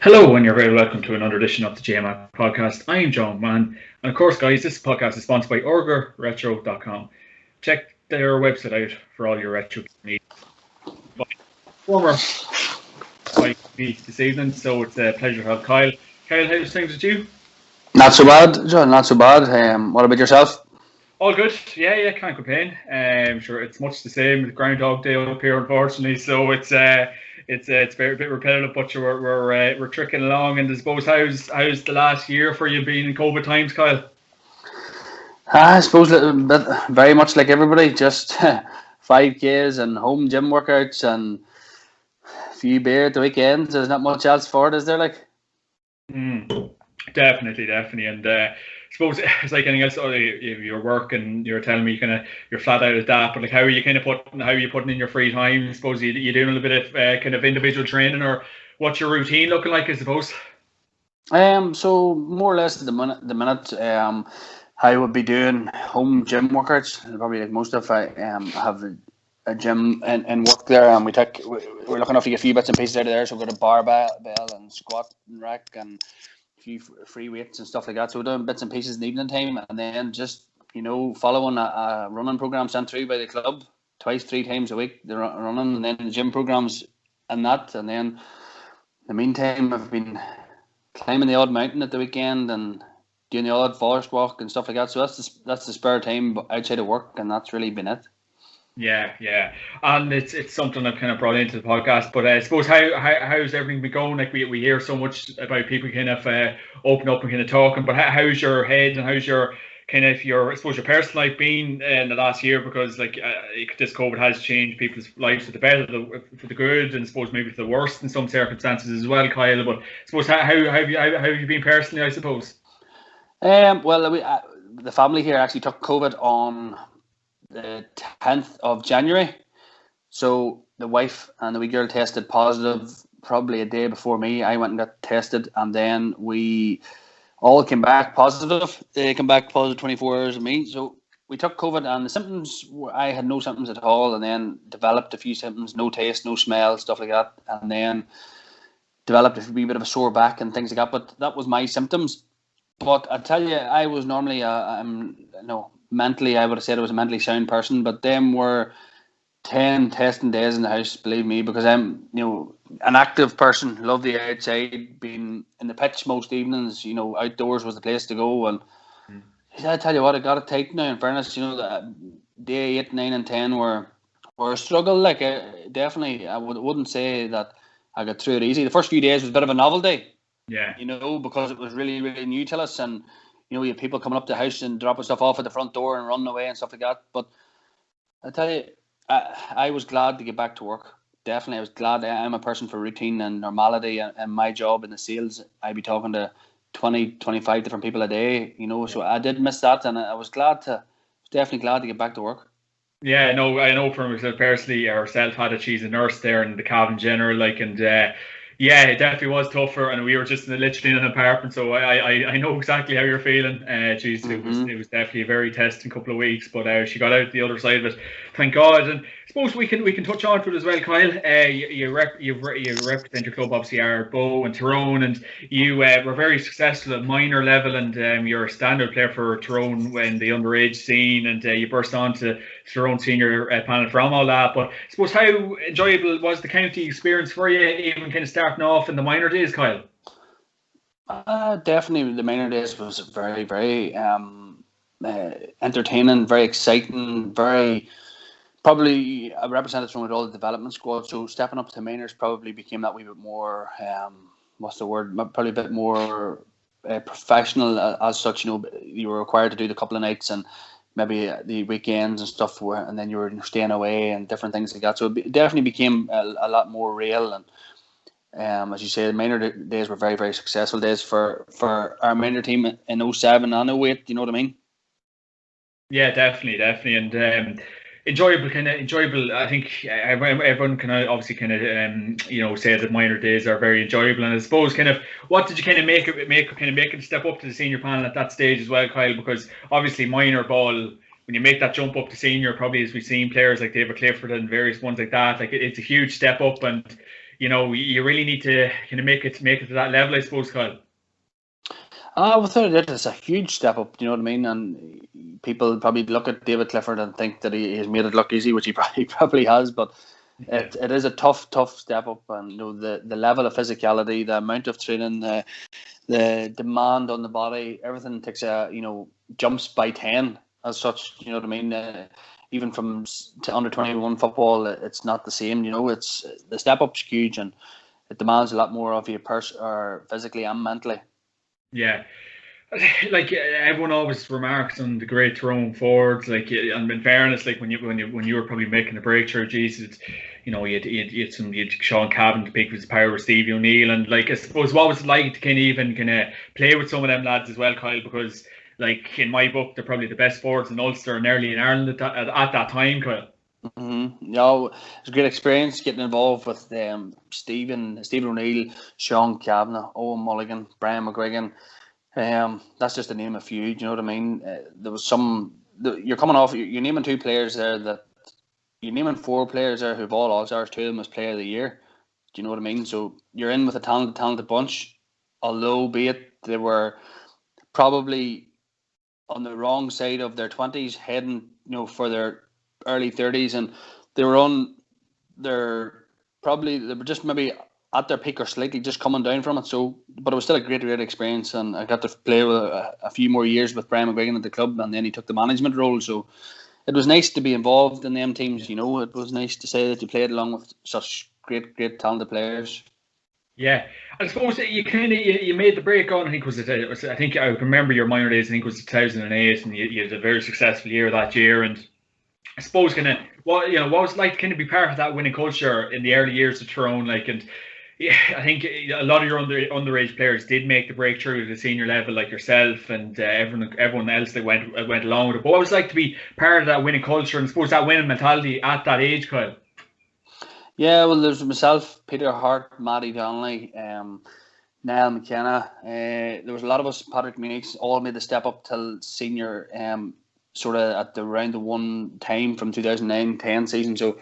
Hello, and you're very welcome to another edition of the JMac Podcast. I am John Mann, and of course, guys, this podcast is sponsored by OrgaRetro.com. Check their website out for all your retro needs. Former by me this evening, so it's a pleasure to have Kyle. Kyle, how's things with you? Not so bad, John. Not so bad. What about yourself? All good. Yeah, can't complain. Sure, it's much the same with Groundhog Day up here, unfortunately. So it's very a bit repetitive, but we're tricking along. And I suppose how's the last year for you being in COVID times, Kyle? I suppose a little bit, very much like everybody, just 5Ks and home gym workouts and a few beer at the weekends. There's not much else for it, is there? Definitely, and I suppose it's like anything else. Your work, and you're telling me you're flat out at that. But like, how are you putting in your free time? I suppose you doing a little bit of kind of individual training, or what's your routine looking like? I suppose. So more or less at the minute, I would be doing home gym workouts. Probably like most of I have a gym and work there, and we're looking after a few bits and pieces out of there. So we've got a barbell and squat and rack and few free weights and stuff like that. So we're doing bits and pieces in the evening time, and then just following a running program sent through by the club twice, 3 times a week. They're running, and then the gym programs and that, and then in the meantime I've been climbing the odd mountain at the weekend and doing the odd forest walk and stuff like that. So that's the spare time outside of work, and that's really been it. Yeah, and it's something I've kind of brought into the podcast. But I suppose how's everything been going? Like we hear so much about people kind of open up and kind of talking. But how's your head, and how's your kind of your personal life been in the last year? Because like this COVID has changed people's lives for the better, for the good, and I suppose maybe for the worst in some circumstances as well, Kyle. But I suppose how have you been personally? I suppose. Well, the family here actually took COVID on the 10th of January. So the wife and the wee girl tested positive probably a day before me. I went and got tested, and then we all came back positive. They came back positive 24 hours of me. So we took COVID, and the symptoms, I had no symptoms at all, and then developed a few symptoms: no taste, no smell, stuff like that, and then developed a wee bit of a sore back and things like that. But that was my symptoms. But I tell you, I was normally mentally, I would have said I was a mentally sound person, but them were 10 testing days in the house, believe me, because I'm, an active person, love the outside, being in the pitch most evenings, outdoors was the place to go. And I tell you what, I got it tight now, in fairness. Day 8, 9 and 10 were a struggle. Like, definitely, I wouldn't say that I got through it easy. The first few days was a bit of a novelty. Yeah. Because it was really, really new to us, and you had people coming up to the house and dropping stuff off at the front door and running away and stuff like that. But I tell you, I was glad to get back to work. Definitely, I was glad. I'm a person for routine and normality, and my job in the sales, I'd be talking to 20, 25 different people a day, so I did miss that, and I was definitely glad to get back to work. Yeah, no, I know for myself personally, ourselves had she's a nurse there in the Cavan General, yeah, it definitely was tougher, and we were just literally in an apartment, so I know exactly how you're feeling. It was definitely a very testing couple of weeks, but she got out the other side of it, thank God. And I suppose we can touch on to it as well, Kyle. You represent your club, obviously, Bow and Tyrone, and you were very successful at minor level, and you're a standard player for Tyrone when the underage scene, and you burst on to Tyrone senior panel from all that. But I suppose, how enjoyable was the county experience for you, even kind of starting off in the minor days, Kyle? Definitely, the minor days was very, very entertaining, very exciting, probably I represented from all the development squad. So stepping up to minors probably became that wee bit more, probably a bit more professional as such. You were required to do the couple of nights and maybe the weekends and stuff, and then you were staying away and different things like that. So it definitely became a lot more real. And as you say, the minor days were very, very successful days for our minor team in 07 and 08. You know what I mean? Yeah, definitely, and enjoyable. I think everyone can obviously say that minor days are very enjoyable, and I suppose what did you make it step up to the senior panel at that stage as well, Kyle? Because obviously minor ball, when you make that jump up to senior, probably as we've seen players like David Clifford and various ones like that, like it's a huge step up, and you really need to kind of make it to that level, I suppose, Kyle. Without a doubt, it's a huge step up. You know what I mean? And people probably look at David Clifford and think that he has made it look easy, which he probably has. But it is a tough step up, and the level of physicality, the amount of training, the demand on the body, everything takes jumps by 10 as such. You know what I mean? Even from to under 21 football, it's not the same. It's the step up's huge, and it demands a lot more of you or physically and mentally. Yeah, like everyone always remarks on the great Tyrone forwards. Like, and in fairness, like when you were probably making a breakthrough, Jesus, you had Sean Cavan to pick with his power, Stevie O'Neill, and like I suppose what was it like to kind of play with some of them lads as well, Kyle? Because like in my book, they're probably the best forwards in Ulster and early in Ireland at that time, Kyle. Mm-hmm. Yeah, it's a great experience getting involved with Stephen O'Neill, Sean Kavanagh, Owen Mulligan, Brian McGuigan. That's just to name a few. Do you know what I mean? There was you're coming off. You're naming two players there you're naming four players there who've all stars. Two of them as Player of the Year. Do you know what I mean? So you're in with a talented bunch. Although, be it they were probably on the wrong side of their 20s, heading for their early 30s, and they were just maybe at their peak or slightly just coming down from it. So, but it was still a great experience, and I got to play with a few more years with Brian McGuigan at the club, and then he took the management role. So it was nice to be involved in them teams. It was nice to say that you played along with such great talented players. Yeah, I suppose you made the break on. I think I think I remember your minor days. I think it was 2008, and you had a very successful year that year. And I suppose what was it like to be part of that winning culture in the early years of Tyrone, and yeah, I think a lot of your underage players did make the breakthrough to the senior level, like yourself and everyone else that went along with it. But what was it like to be part of that winning culture and I suppose that winning mentality at that age, Kyle? Yeah, well, there's myself, Peter Harte, Matty Donnelly, Niall McKenna. There was a lot of us, Patrick Meeks, all made the step up till senior, sort of at around the one time from 2009-10 season. So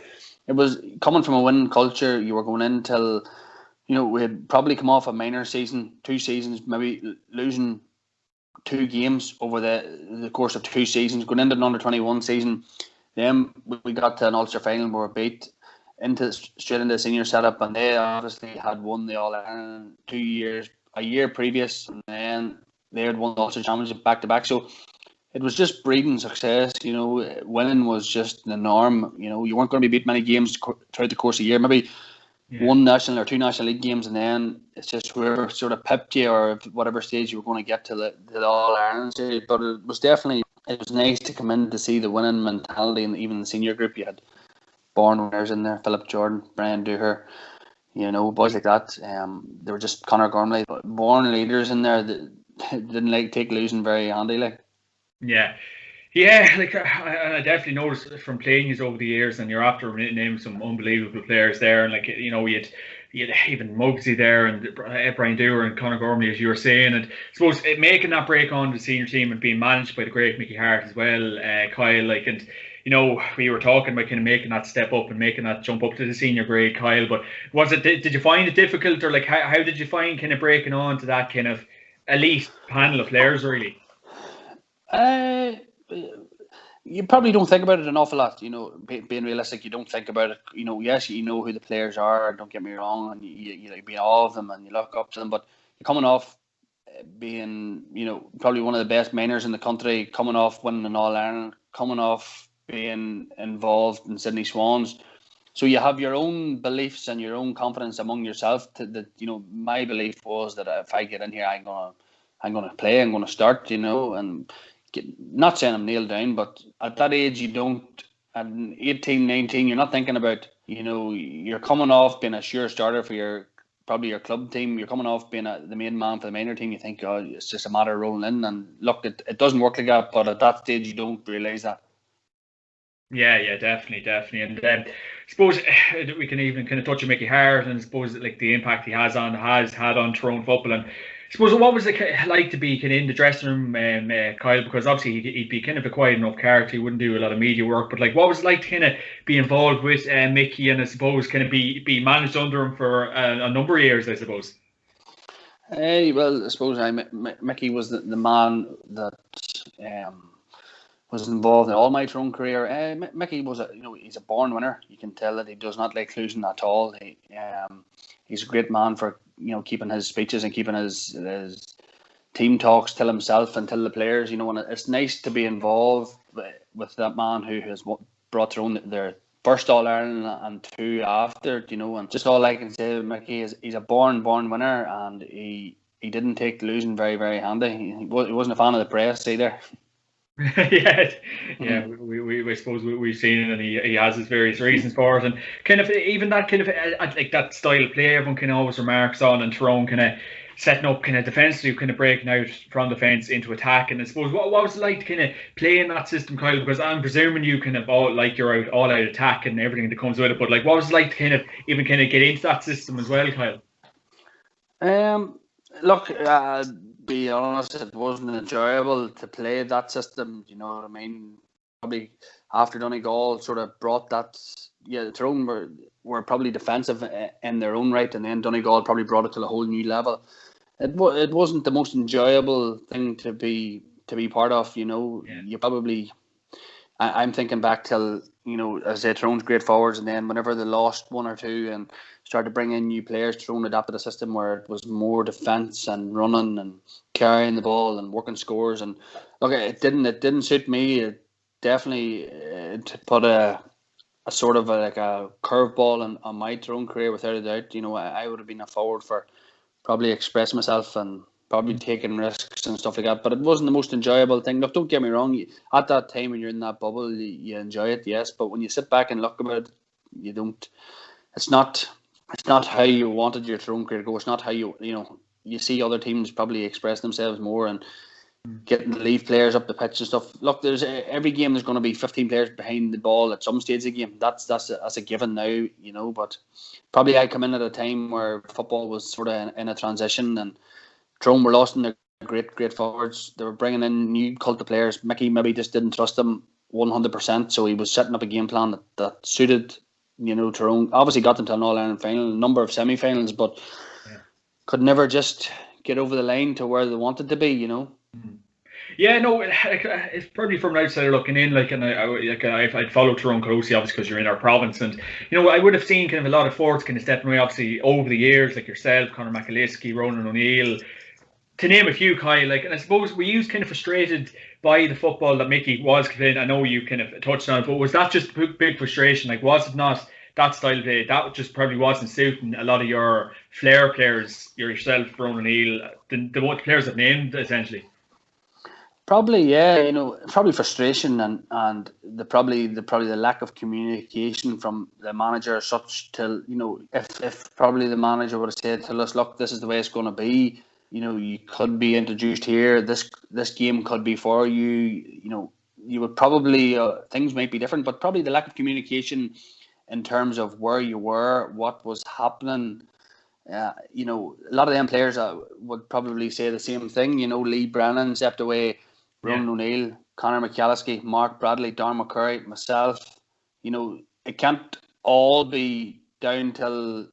it was coming from a winning culture. You were going in till, we had probably come off a minor season, 2 seasons, maybe losing 2 games over the course of 2 seasons, going into an under-21 season. Then we got to an Ulster final where we beat straight into the senior setup, and they obviously had won the All-Ireland a year previous, and then they had won the Ulster Championship back-to-back. So it was just breeding success. Winning was just the norm. You weren't going to be beat many games throughout the course of a year, maybe one national or 2 National League games, and then it's just whoever sort of pipped you or whatever stage you were going to get to the All-Ireland stage. But it was nice to come in to see the winning mentality, and even the senior group you had born winners in there, Philip Jordan, Brian Dooher, boys like that. They were just Conor Gormley, born leaders in there that didn't take losing very handy. Yeah, like I definitely noticed from playing you over the years, and you're after naming some unbelievable players there, and you had even Muggsy there, and Brian Dooher and Conor Gormley, as you were saying, and I suppose making that break on the senior team and being managed by the great Mickey Harte as well, Kyle, and we were talking about kind of making that step up and making that jump up to the senior grade, Kyle. But did you find it difficult, or how did you find kind of breaking on to that kind of elite panel of players, really? You probably don't think about it an awful lot. Being realistic, you don't think about it. Yes, you know who the players are. Don't get me wrong, and you be all of them, and you look up to them. But you're coming off being, probably one of the best minors in the country, coming off winning an All-Ireland, coming off being involved in Sydney Swans. So you have your own beliefs and your own confidence among yourself. My belief was that if I get in here, I'm gonna play. I'm gonna start. And not saying I'm nailed down, but at that age, you don't. At 18, 19, you're not thinking about. You're coming off being a sure starter for probably your club team. You're coming off being the main man for the minor team. You think, it's just a matter of rolling in. And look, it doesn't work like that. But at that stage, you don't realise that. Yeah, definitely. And I suppose we can even kind of touch on Mickey Harte, and I suppose the impact he has had on Tyrone football. And I suppose what was it like to be kind of in the dressing room, Kyle? Because obviously he'd be kind of a quiet enough character. He wouldn't do a lot of media work. But like, what was it like to kind of be involved with Mickey, and I suppose kind of be managed under him for a number of years, I suppose. Well, I suppose Mickey was the man that was involved in all my Tyrone career. Mickey was he's a born winner. You can tell that he does not like losing at all. He's a great man for keeping his speeches and keeping his team talks till himself and till the players. And it's nice to be involved with that man who has brought Tyrone their first All Ireland and 2 after. And just all I can say, Mickey, is he's a born winner, and he didn't take losing very, very handy. He wasn't a fan of the press either. yeah. We I suppose we've seen it, and he has his various reasons for it, and kind of even that kind of like that style of play everyone kind of always remarks on, and Tyrone kind of setting up kind of defensively, kind of breaking out from defence into attack. And I suppose what was it like to kind of play in that system, Kyle? Because I'm presuming you kind of you're all out attack and everything that comes with it, but like what was it like to kind of get into that system as well, Kyle? Look, be honest, it wasn't enjoyable to play that system. You know what I mean? Probably after Donegal sort of brought that. Yeah, Tyrone were probably defensive in their own right, and then Donegal probably brought it to a whole new level. It wasn't the most enjoyable thing to be part of. You probably. I'm thinking back till as I say, Tyrone's great forwards, and then whenever they lost 1 or 2 and started to bring in new players, Tyrone adapted a system where it was more defence and running and carrying the ball and working scores. And look, it didn't suit me. It definitely put a sort of like a curveball on my Tyrone career, without a doubt. I would have been a forward for probably expressing myself and probably taking risks and stuff like that, but it wasn't the most enjoyable thing. Look, don't get me wrong, at that time when you're in that bubble, you enjoy it, yes, but when you sit back and look about it, you don't. It's not how you wanted your Tyrone career to go. It's not how you see other teams probably express themselves more and getting to leave players up the pitch and stuff. Look, there's every game there's going to be 15 players behind the ball at some stage of the game. That's a given now, but probably I come in at a time where football was sort of in a transition, and Tyrone were lost in their great forwards. They were bringing in new cult of players. Mickey maybe just didn't trust them 100%, so he was setting up a game plan that suited, Tyrone. Obviously got them to an All-Ireland final, a number of semi-finals, but could never just get over the line to where they wanted to be, Yeah, no, it's probably from an outsider looking in, and I'd follow Tyrone closely, obviously, because you're in our province, and I would have seen kind of a lot of forwards kind of stepping away, obviously, over the years, like yourself, Conor McAliskey, Ronan O'Neill, to name a few, Kyle. And I suppose were you kind of frustrated by the football that Mickey was playing? I know you kind of touched on it, but was that just big frustration? Like, was it not that style of play? That just probably wasn't suiting a lot of your flair players, yourself, Ronan O'Neill, the players that named essentially. Probably, yeah. Probably frustration and probably the lack of communication from the manager, such till if probably the manager would have said to us, look, this is the way it's going to be. You could be introduced here. This game could be for you. You would probably things might be different, but probably the lack of communication in terms of where you were, what was happening. A lot of them players would probably say the same thing. Lee Brennan stepped away. Ronan O'Neill, Conor McAliskey, Mark Bradley, Don McCurry, myself. It can't all be down till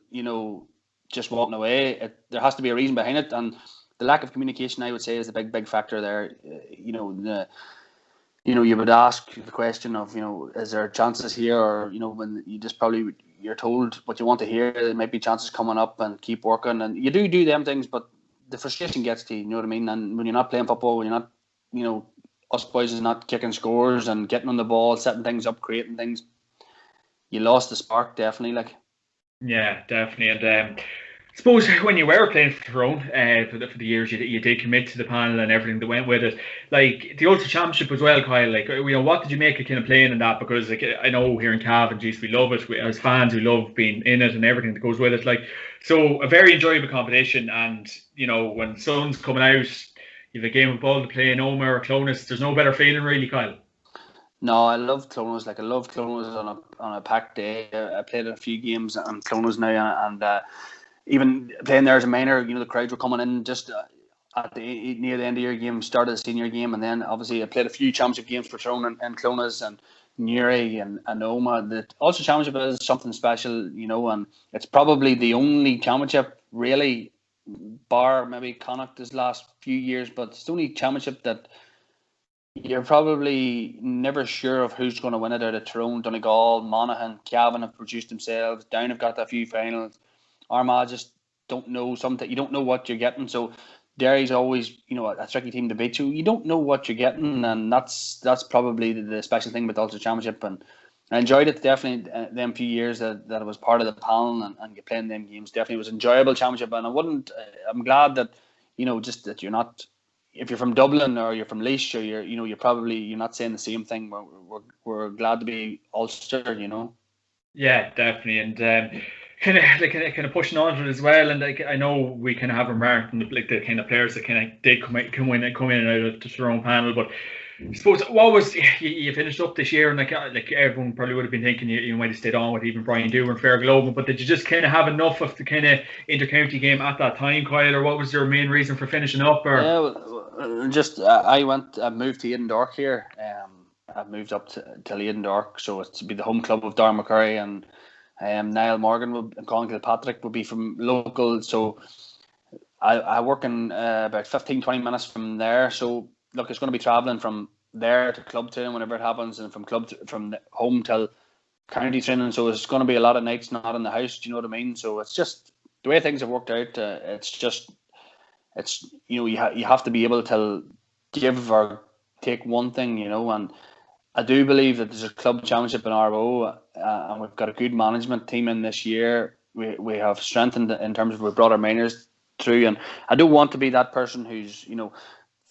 just walking away. There has to be a reason behind it, and the lack of communication, I would say, is a big factor there. You would ask the question of is there chances here, or when you just probably you're told what you want to hear, there might be chances coming up, and keep working, and you do them things, but the frustration gets to you. You know what I mean? And when you're not playing football, when you're not us boys is not kicking scores and getting on the ball, setting things up, creating things, you lost the spark, definitely. Yeah, definitely. And I suppose when you were playing for Tyrone for the years, you did commit to the panel and everything that went with it. Like the Ulster Championship as well, Kyle. Like what did you make of kind of playing in that? Because I know here in Cavan, geez, we love it. As fans, we love being in it and everything that goes with it. So a very enjoyable competition. And when the sun's coming out, you have a game of ball to play in Omagh or Clonus. There's no better feeling, really, Kyle. No, I love Clonus. I love Clonus on a packed day. I played a few games on Clonus now, and even playing there as a minor, the crowds were coming in just at the near the end of your game, started the senior game, and then obviously I played a few championship games for Tyrone and Clones and Newry and Oma. The Ulster Championship is something special, and it's probably the only championship really, bar maybe Connacht this last few years, but it's the only championship that you're probably never sure of who's going to win it out of Tyrone, Donegal, Monaghan, Cavan have produced themselves. Down have got a few finals. Armagh just don't know. Sometimes you don't know what you're getting. So Derry's always, a tricky team to beat. You don't know what you're getting, and that's probably the special thing with the Ulster Championship. And I enjoyed it definitely. Them few years that I was part of the panel and playing them games, definitely was an enjoyable championship. And I'm glad that just that you're not. If you're from Dublin or you're from Laois, or you're not saying the same thing. We're glad to be Ulster, Yeah, definitely, and kind of pushing on to it as well. And I know we kind of have remarked the kind of players that kind of did come in and out of the Tyrone panel, but I suppose what was you finished up this year, and like everyone probably would have been thinking you might have stayed on with even Brian Dooher and Fairg Logan, but did you just kind of have enough of the kind of intercounty game at that time, Kyle, or what was your main reason for finishing up? Or I moved to Edendork here. I moved up to Edendork, so it's be the home club of Darren McCurry, and Niall Morgan and Colin Kilpatrick would be from local. So I work in about 15-20 minutes from there. So look, it's going to be travelling from there to club training whenever it happens, and from home till county training. So it's going to be a lot of nights not in the house. Do you know what I mean? So it's just the way things have worked out. You have to be able to give or take one thing, and I do believe that there's a club championship in RO, and we've got a good management team in this year. We have strengthened in terms of we brought our minors through, and I don't want to be that person who's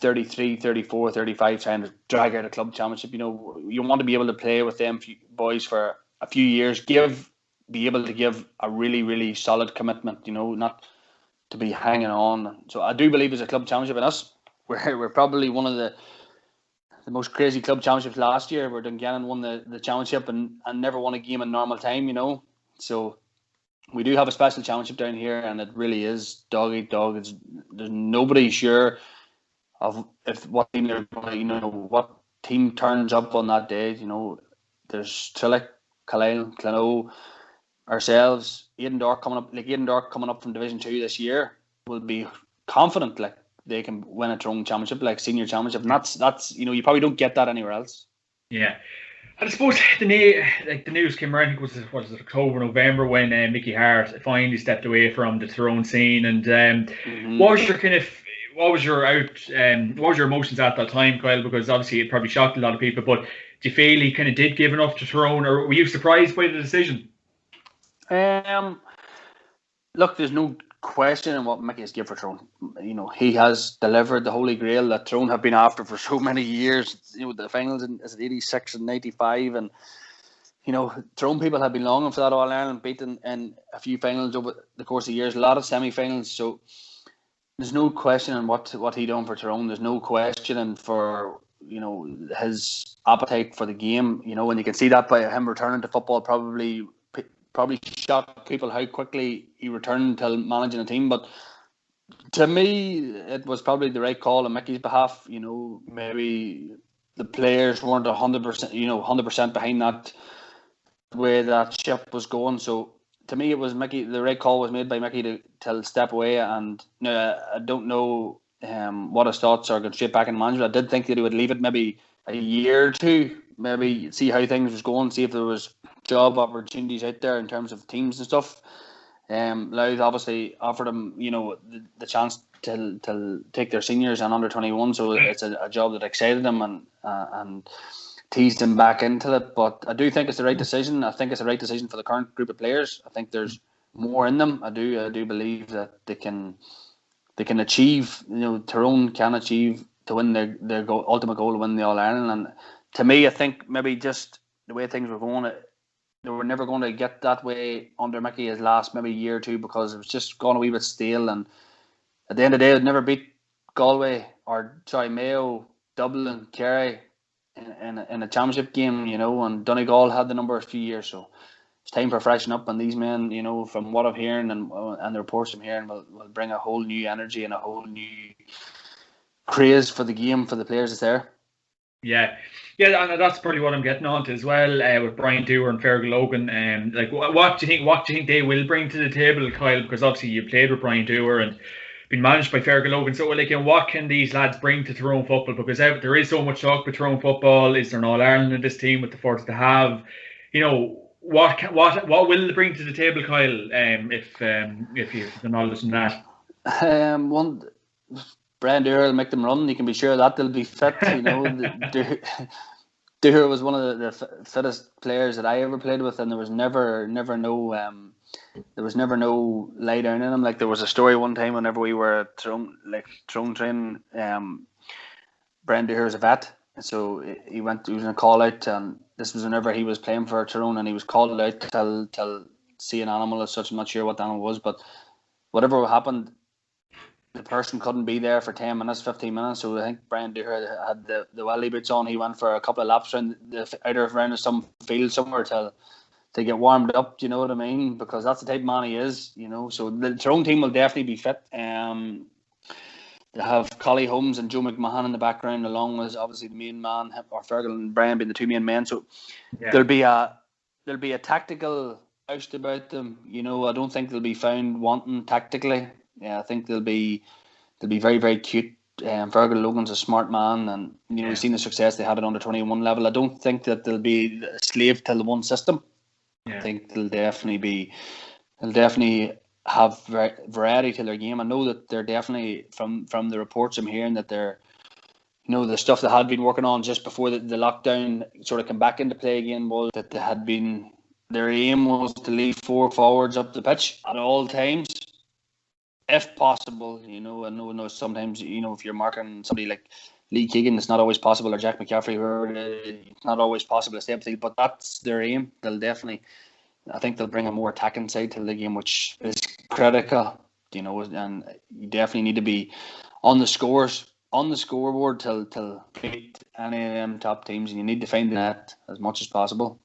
33, 34, 35 trying to drag out a club championship. You want to be able to play with them boys for a few years, be able to give a really, really solid commitment, not to be hanging on. So I do believe there's a club championship in us. We're probably one of the most crazy club championships last year, where Dungannon won the championship and never won a game in normal time, So we do have a special championship down here, and it really is dog eat dog. There's nobody sure of what team they're going to, what team turns up on that day. There's Trillick, Killale, Clonoo, ourselves, Edendork coming up from Division 2 this year will be confident like they can win a Tyrone championship, like senior championship, and that's you probably don't get that anywhere else. Yeah. I suppose the news came around, I think it was October, November, when Mickey Harte finally stepped away from the Tyrone scene. And what was your emotions at that time, Kyle? Because obviously it probably shocked a lot of people, but do you feel he kind of did give enough to Tyrone, or were you surprised by the decision? Look, there's no question in what Mickey has given for Tyrone. He has delivered the holy grail that Tyrone have been after for so many years. The finals in 86 and 95, and Tyrone people have been longing for that All Ireland, beaten in a few finals over the course of years, a lot of semi-finals. So there's no question in what he done for Tyrone. There's no question for his appetite for the game. And you can see that by him returning to football. Probably shocked people how quickly he returned to managing a team. But to me, it was probably the right call on Mickey's behalf. Maybe the players weren't 100% behind that way that ship was going. So to me, it was Mickey. The right call was made by Mickey to step away. And I don't know what his thoughts are going straight back in management. I did think that he would leave it maybe a year or two, maybe see how things was going, see if there was job opportunities out there in terms of teams and stuff. Louth obviously offered him, the chance to take their seniors and under 21, so it's a job that excited him and teased him back into it. But I do think it's the right decision. I think it's the right decision for the current group of players. I think there's more in them. I do believe that they can achieve. Tyrone can achieve to win their ultimate goal to win the All Ireland. And to me, I think maybe just the way things were going, they were never going to get that way under Mickey his last maybe year or two, because it was just gone a wee bit stale. And at the end of the day, they'd never beat Mayo, Dublin, Kerry in a championship game, and Donegal had the number a few years. So it's time for freshen up. And these men, you know, from what I'm hearing and the reports I'm hearing, will bring a whole new energy and a whole new craze for the game for the players that's there. Yeah, and that's probably what I'm getting on to as well with Brian Dooher and Fairg Logan. Like, what do you think? What do you think they will bring to the table, Kyle? Because obviously you played with Brian Dooher and been managed by Fairg Logan. So, like, what can these lads bring to Tyrone football? Because there is so much talk with Tyrone football. Is there an All Ireland in this team with the forwards to have? You know, what will they bring to the table, Kyle? If you have the knowledge on that. One. Brian Dooher will make them run. You can be sure that they'll be fit. You know, Dooher was one of the fittest players that I ever played with, and there was never no lie down in him. Like, there was a story one time whenever we were at Tyrone training. Brian Dooher was a vet, so he was in a call out, and this was whenever he was playing for Tyrone, and he was called out to see an animal as such. I'm not sure what the animal was, but whatever happened, the person couldn't be there for 10 minutes, 15 minutes. So I think Brian Dooher had the welly boots on. He went for a couple of laps around some field somewhere to get warmed up. Do you know what I mean? Because that's the type of man he is, you know. So the Tyrone team will definitely be fit. They have Collie Holmes and Joe McMahon in the background, along with obviously the main man, or Fergal and Brian being the two main men. So there'll be a tactical oust about them. You know, I don't think they'll be found wanting tactically. Yeah, I think they'll be very, very cute. Fergal Logan's a smart man, and you know, we've seen the success they had at under 21 level. I don't think that they'll be a slave to the one system. Yeah. I think they'll definitely have variety to their game. I know that they're definitely, from the reports I'm hearing, that they're, you know, the stuff they had been working on just before the lockdown sort of come back into play again, was that their aim was to leave 4 forwards up the pitch at all times, if possible. You know, I know sometimes, you know, if you're marking somebody like Lee Keegan, it's not always possible, or Jack McCaffrey, it's not always possible to stay up the field, but that's their aim. I think they'll bring a more attacking side to the game, which is critical, you know, and you definitely need to be on the scoreboard to beat any of them top teams, and you need to find the net as much as possible.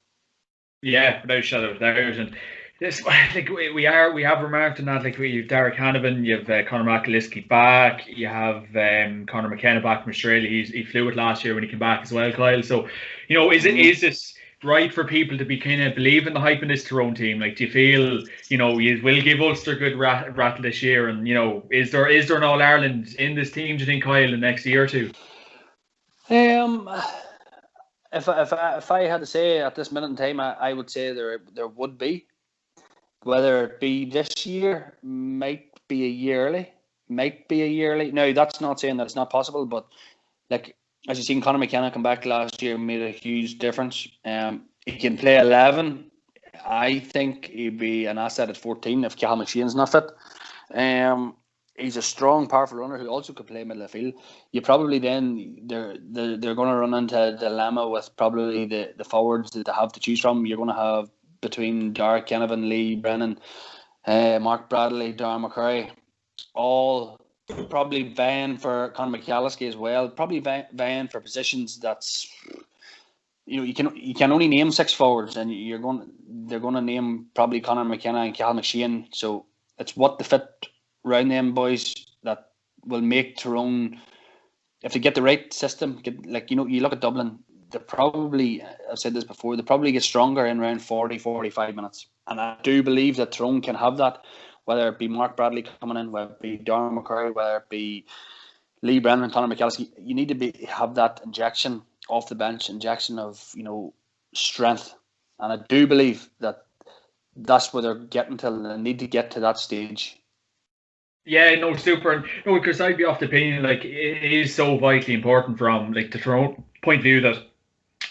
Yeah, without a shadow of doubt. And this, like, we have remarked on that. Like, you've Derek Hannivan, you have Conor McAliskey back, you have Conor McKenna back from Australia. He flew it last year when he came back as well, Kyle. So, you know, is this right for people to be kind of believing the hype in this Tyrone team? Like, do you feel, you know, you will give Ulster a good rattle this year? And, you know, is there an All Ireland in this team, do you think, Kyle, in the next year or two? If I had to say at this minute in time, I would say there would be. Whether it be this year, might be a year early. Now, that's not saying that it's not possible, but like, as you've seen, Conor McKenna come back last year, made a huge difference. He can play 11. I think he'd be an asset at 14 if Cathal McShane's not fit. He's a strong, powerful runner who also could play middle of the field. You probably then, they're going to run into a dilemma with probably the forwards that they have to choose from. You're going to have between Derek Hannivan, Lee Brennan, Mark Bradley, Darren McCurry, all probably vying for Conor McAliskey as well. Probably vying for positions that's, you know, you can only name 6 forwards, and they're going to name probably Conor McKenna and Cathal McShane. So it's what the fit around them boys that will make Tyrone, if they get the right system, you look at Dublin. They probably, I've said this before, they probably get stronger in around 40-45 minutes. And I do believe that Tyrone can have that, whether it be Mark Bradley coming in, whether it be Darren McCurry, whether it be Lee Brennan and Conor McAliskey. You need to have that injection off the bench, injection of, you know, strength. And I do believe that that's where they're getting to. They need to get to that stage. Yeah, no, super. No, because I'd be of the opinion, like, it is so vitally important from, like, the Tyrone point of view that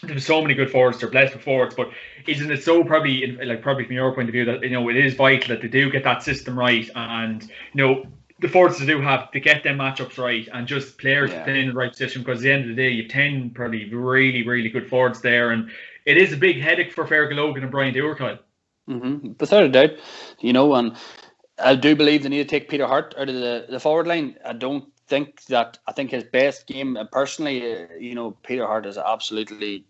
there's so many good forwards, they're blessed with forwards, but isn't it so probably from your point of view that, you know, it is vital that they do get that system right, and, you know, the forwards they do have to get them matchups right, and just players in the right position, because at the end of the day, you've 10 probably really, really good forwards there, and it is a big headache for Fairg Logan and Brian Dooher, Kyle. Without a doubt, you know, and I do believe they need to take Peter Harte out of the forward line. I think his best game, personally, you know, Peter Harte is an absolutely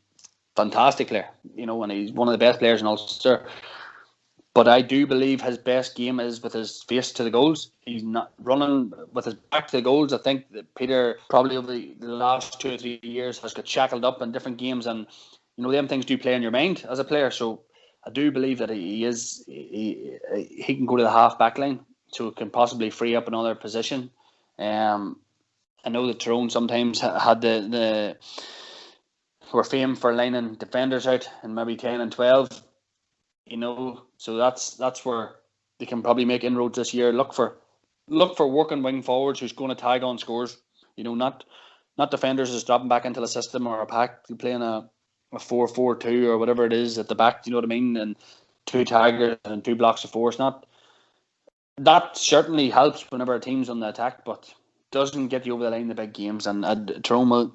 fantastic player, you know, and he's one of the best players in Ulster. But I do believe his best game is with his face to the goals. He's not running with his back to the goals. I think that Peter probably over the last 2 or 3 years has got shackled up in different games, and them things do play in your mind as a player. So I do believe that he can go to the half back line, so it can possibly free up another position. I know that Tyrone sometimes had were famed for lining defenders out in maybe 10 and 12. So that's where they can probably make inroads this year. Look for working wing forwards who's going to tag on scores. Not defenders who's dropping back into the system or a pack playing a 4-4-2 or whatever it is at the back. You know what I mean? And 2 taggers and 2 blocks of force. That certainly helps whenever a team's on the attack, but doesn't get you over the line in the big games. And Tyrone will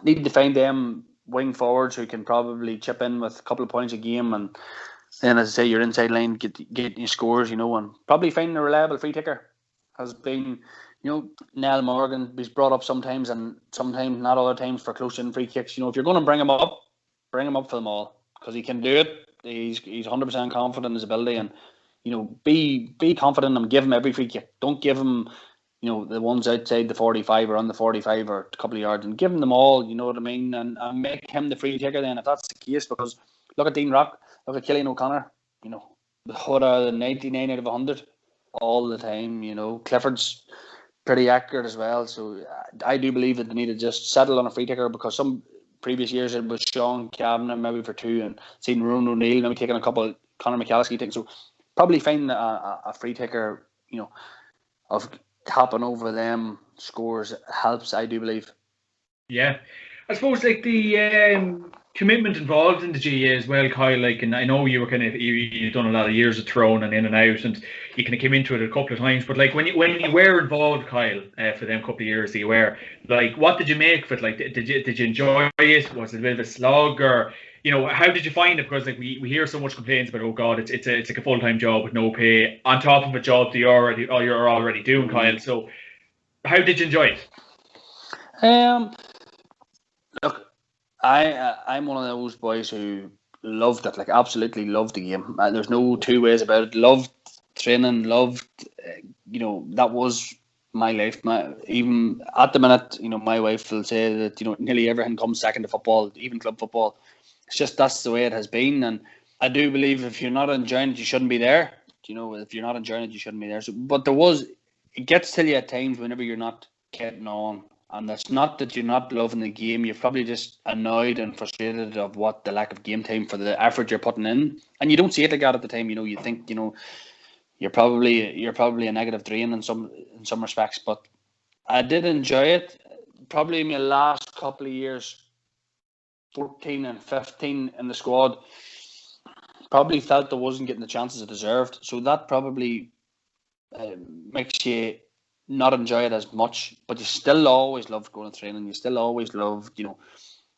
need to find them wing forwards who can probably chip in with a couple of points a game, and then, as I say, your inside line get your scores, and probably finding a reliable free taker has been, Niall Morgan. He's brought up sometimes, and sometimes not other times for close-in free kicks. If you're going to bring him up for them all, because he can do it. He's 100% confident in his ability, and be confident and give him every free kick. Don't give him the ones outside the 45 or on the 45 or a couple of yards, and give him them all, you know what I mean, and make him the free taker then if that's the case. Because look at Dean Rock, look at Killian O'Connor, what are the 99 out of 100 all the time. Clifford's pretty accurate as well. So I do believe that they need to just settle on a free taker, because some previous years it was Sean Kavanagh maybe for 2, and seen Ronan O'Neill maybe taking a couple of Conor McAlliskey things. So probably find a free taker, of capping over them scores helps, I do believe. Yeah, I suppose the commitment involved in the GA as well, Kyle. And I know you were you've done a lot of years of Tyrone and in and out, and you kind of came into it a couple of times. But when you were involved, Kyle, for them couple of years that you were, what did you make of it? Did you enjoy it? Was it a bit of a slog, or how did you find it? Because we hear so much complaints about, oh God, it's like a full-time job with no pay on top of a job that you're already doing, Kyle. So how did you enjoy it? Look, I'm one of those boys who loved it, absolutely loved the game. There's no two ways about it. Loved training, loved, that was my life. Even at the minute, my wife will say that, nearly everything comes second to football, even club football. It's just that's the way it has been. And I do believe if you're not enjoying it, you shouldn't be there. If you're not enjoying it, you shouldn't be there. So, but it gets to you at times whenever you're not getting on. And that's not that you're not loving the game. You're probably just annoyed and frustrated of what the lack of game time for the effort you're putting in. And you don't see it like that at the time. You think, you're probably a negative drain in some respects. But I did enjoy it. Probably in my last couple of years, 14 and 15 in the squad, probably felt I wasn't getting the chances I deserved. So that probably makes you not enjoy it as much, but you still always loved going to training. You still always loved,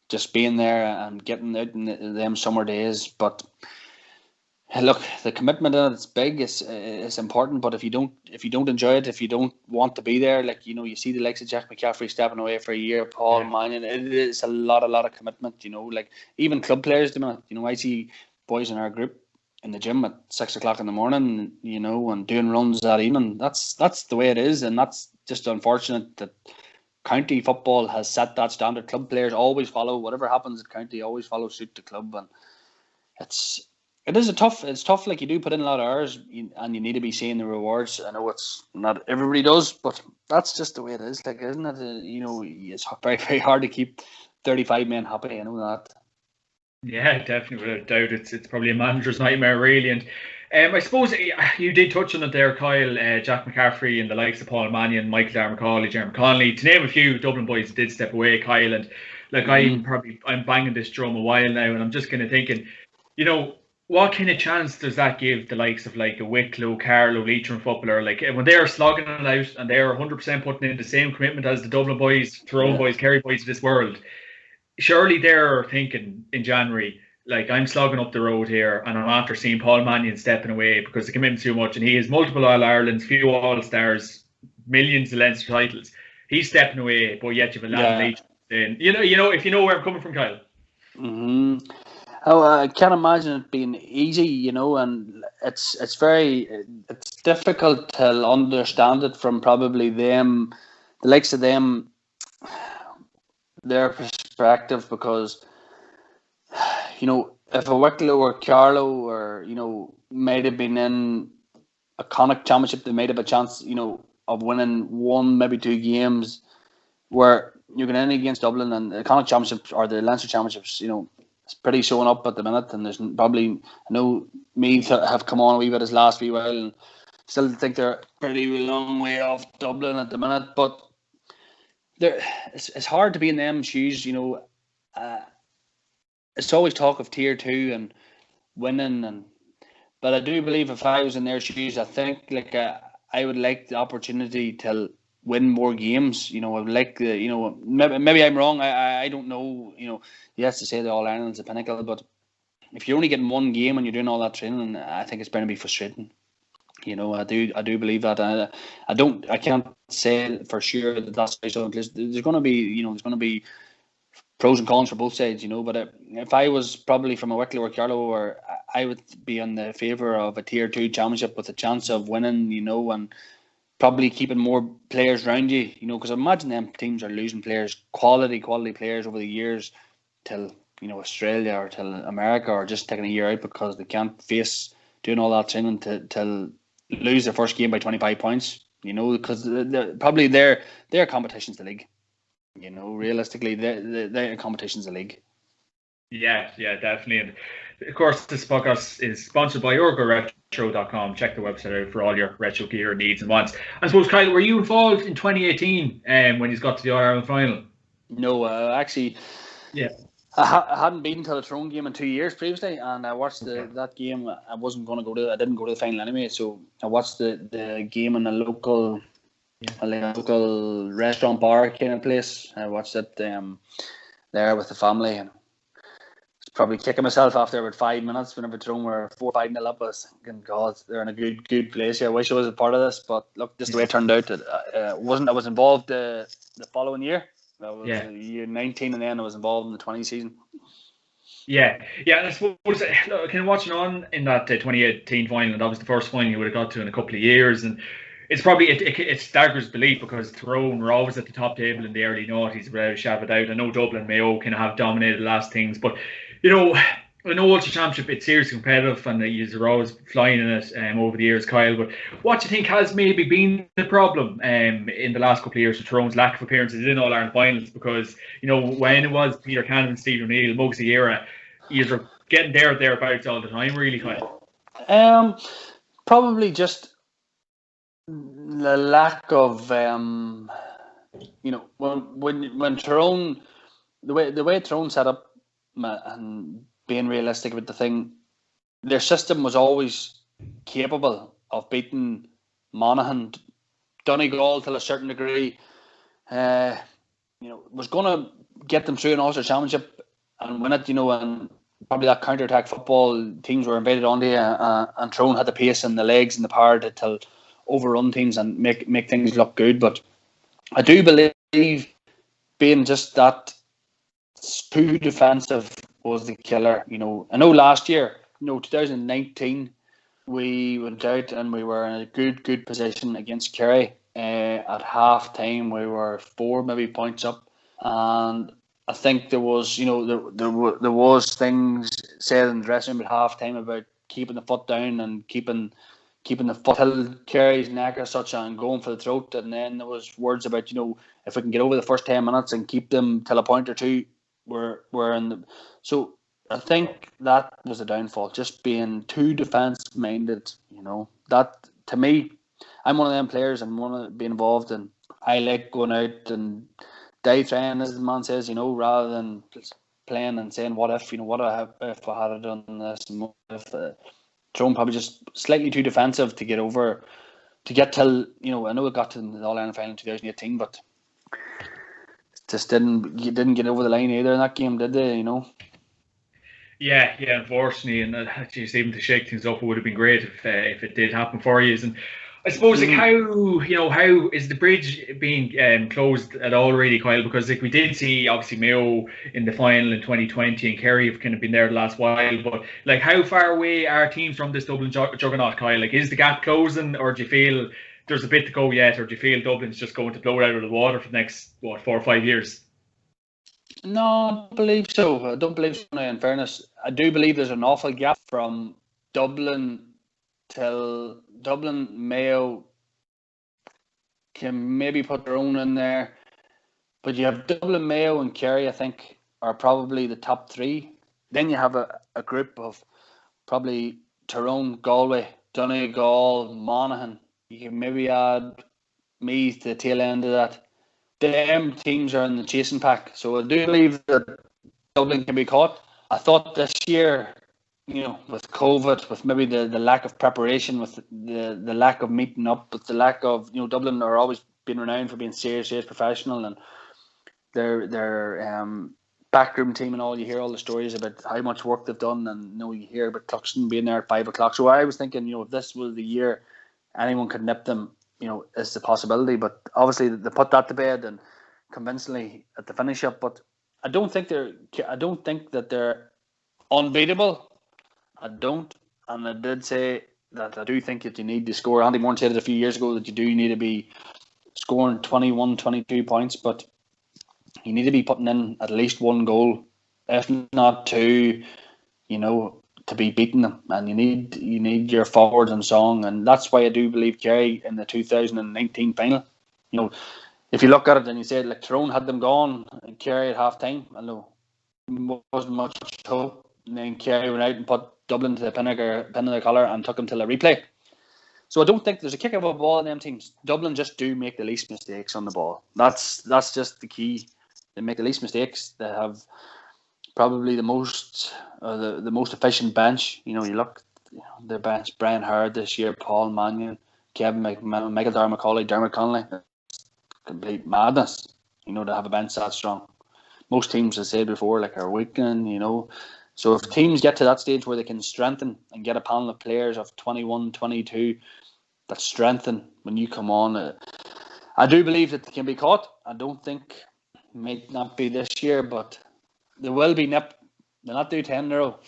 just being there and getting out in them summer days. But look, the commitment in it's big. It's important. But if you don't enjoy it, if you don't want to be there, you see the likes of Jack McCaffrey stepping away for a year, Paul Mannion, it is a lot of commitment. Even club players do it. I see boys in our group in the gym at 6 o'clock in the morning, and doing runs that evening. That's the way it is, and that's just unfortunate that county football has set that standard. Club players always follow whatever happens at county, always follow suit to club, and it's tough. You do put in a lot of hours, and you need to be seeing the rewards. I know it's not everybody does, but that's just the way it is. Isn't it? It's very, very hard to keep 35 men happy. I know that. Yeah, definitely, without a doubt. It's probably a manager's nightmare, really. And I suppose you did touch on it there, Kyle. Jack McCaffrey and the likes of Paul Mannion, Michael Darmacalley, Jeremy Connolly, to name a few Dublin boys that did step away, Kyle. And I'm banging this drum a while now, and I'm just kind of thinking, what kind of chance does that give the likes of a Wicklow, Carlow, Leitrim footballer? When they're slogging it out and they're 100% putting in the same commitment as the Dublin boys, Tyrone boys, Kerry boys of this world, surely they're thinking in January, I'm slogging up the road here, and I'm after seeing Paul Mannion stepping away because the commitment's too much, and he has multiple All-Irelands, few All-Stars, millions of Leinster titles. He's stepping away, but yet you've a lot of Leitrim. Then if you know where I'm coming from, Kyle. Mm-hmm. Oh, I can't imagine it being easy, and it's difficult to understand it from probably them, the likes of them, their perspective, because if a Wicklow or Carlow or might have been in a Connacht championship, they might have a chance, of winning one, maybe two games, where you can end against Dublin and the Connacht championships or the Leinster championships, it's pretty showing up at the minute, and there's probably, I know Meath have come on a wee bit this last wee while, and still think they're pretty long way off Dublin at the minute, but it's hard to be in them shoes, it's always talk of tier 2 and winning, but I do believe if I was in their shoes, I think I would like the opportunity to win more games. I would like the, maybe I'm wrong. I don't know. Yes, to say the All Ireland's a pinnacle, but if you're only getting one game and you're doing all that training, I think it's going to be frustrating. I do believe that. I can't say for sure that that's so. There's going to be pros and cons for both sides, but if I was probably from a Wicklow or Carlow, I would be in the favour of a tier 2 championship with a chance of winning, and probably keeping more players around you, because I imagine them teams are losing players, quality players over the years till, Australia or till America, or just taking a year out because they can't face doing all that training to lose their first game by 25 points, because probably their competition's the league. Realistically, their competition's the league. Yeah, definitely. And of course, this podcast is sponsored by OrgaRetro.com. Check the website out for all your retro gear needs and wants. I suppose, Kyle, were you involved in 2018 when you got to the All-Ireland final? No, actually, yeah. I hadn't been to the Tyrone game in 2 years previously, and I watched that game. I wasn't going to go to. I didn't go to the final anyway, so I watched the game in a local restaurant bar kind of place. I watched it there with the family, and probably kicking myself after about 5 minutes whenever Tyrone were 4-5-0 up. I was thinking, God, they're in a good place here. I wish I was a part of this, but look, just the way it turned out. I was involved the following year. I was year 19, and then I was involved in the 20 season. Yeah. I suppose kind of watching on in that 2018 final, and that was the first final you would have got to in a couple of years, and it's probably it staggers belief because Tyrone were always at the top table in the early noughties without a shadow of a doubt. I know Dublin, Mayo kind of have dominated the last things, but an Ulster Championship, it's seriously competitive, and you're always flying in it over the years, Kyle. But what do you think has maybe been the problem in the last couple of years with Tyrone's lack of appearances in All-Ireland finals? Because, when it was Peter Cannon and Stephen O'Neill, Muggsy era, you're getting thereabouts all the time, really, Kyle. Probably just the lack of, when Tyrone, the way Tyrone set up, and being realistic about the thing, their system was always capable of beating Monaghan, Donegal to a certain degree. Was going to get them through an Ulster Championship and win it. And probably that counter-attack football, teams were invited onto you, and Tyrone had the pace and the legs and the power to overrun teams and make things look good. But I do believe being just that too defensive was the killer. I know last year, 2019, we went out and we were in a good position against Kerry. At half time, we were 4 maybe points up, and I think there was, there was things said in the dressing room at half time about keeping the foot down and keeping the foot till Kerry's neck or such and going for the throat. And then there was words about, if we can get over the first 10 minutes and keep them till a point or two, we're in the. So I think that was a downfall, just being too defence minded. That to me, I'm one of them players and want to be involved, and I like going out and die trying, as the man says, rather than playing and saying what if, what if I had done this, and what if Tyrone probably just slightly too defensive to get till, I know it got to the All-Ireland final in 2018, but just didn't get over the line either in that game, did they? Yeah, unfortunately, and even to shake things up, it would have been great if it did happen for you. And I suppose like how is the bridge being closed at all really, Kyle? Because like we did see obviously Mayo in the final in 2020 and Kerry have kind of been there the last while, but like how far away are teams from this Dublin juggernaut, Kyle? Like is the gap closing, or do you feel there's a bit to go yet, or do you feel Dublin's just going to blow it out of the water for the next 4 or 5 years? No, I don't believe so. I don't believe so. In fairness, I do believe there's an awful gap from Dublin till Dublin. Mayo can maybe put their own in there, but you have Dublin, Mayo, and Kerry. I think are probably the top three. Then you have a group of probably Tyrone, Galway, Donegal, Monaghan. You can maybe add Meath to the tail end of that. Them teams are in the chasing pack, so I do believe that Dublin can be caught. I thought this year, with COVID, with maybe the lack of preparation, with the lack of meeting up, with the lack of, Dublin are always been renowned for being serious professional, and their backroom team and all. You hear all the stories about how much work they've done, and you hear about Cluxton being there at 5 o'clock. So I was thinking, if this was the year anyone could nip them, is the possibility. But obviously they put that to bed and convincingly at the finish up. But I don't think that they're unbeatable. I don't. And I did say that I do think that you need to score. Andy Moore said it a few years ago that you do need to be scoring 21, 22 points, but you need to be putting in at least one goal, if not two, to be beating them. And you need your forwards and song, and that's why I do believe Kerry in the 2019 final. If you look at it and you say like Tyrone had them gone and Kerry at half time, I know wasn't much hope. And then Kerry went out and put Dublin to the pin of the collar and took them to the replay. So I don't think there's a kick of a ball in them teams. Dublin just do make the least mistakes on the ball. That's just the key. They make the least mistakes. They have probably the most efficient bench. You look the bench: Brian Harte this year, Paul Mannion, Kevin Michael Darmacaulay, Dermot Connolly. Complete madness. To have a bench that strong. Most teams, as I said before, like are weakening. So if teams get to that stage where they can strengthen and get a panel of players of 21, 22 that strengthen when you come on, I do believe that they can be caught. I don't think it might not be this year, but they will be nipped. They'll not do 10 in a row.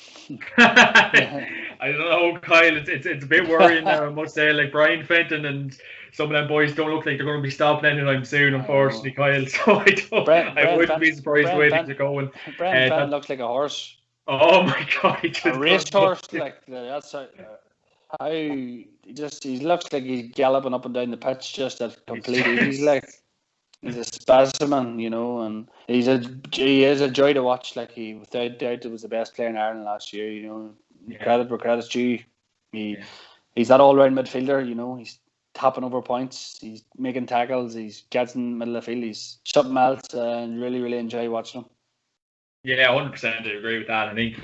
I don't know, Kyle. It's a bit worrying now, I must say. Like Brian Fenton and some of them boys don't look like they're going to be stopping anytime soon, unfortunately, Kyle. So I wouldn't be surprised the way things are going. Brian Fenton looks like a horse. Oh my God! A racehorse, like that's how he looks like he's galloping up and down the pitch just at completely. He's a specimen, and he is a joy to watch. Like he, without doubt, was the best player in Ireland last year. Credit where credit's due. He's that all-round midfielder. He's tapping over points. He's making tackles. He's gets in the middle of the field. He's something else, and really, really enjoy watching him. Yeah, 100%. I agree with that. I think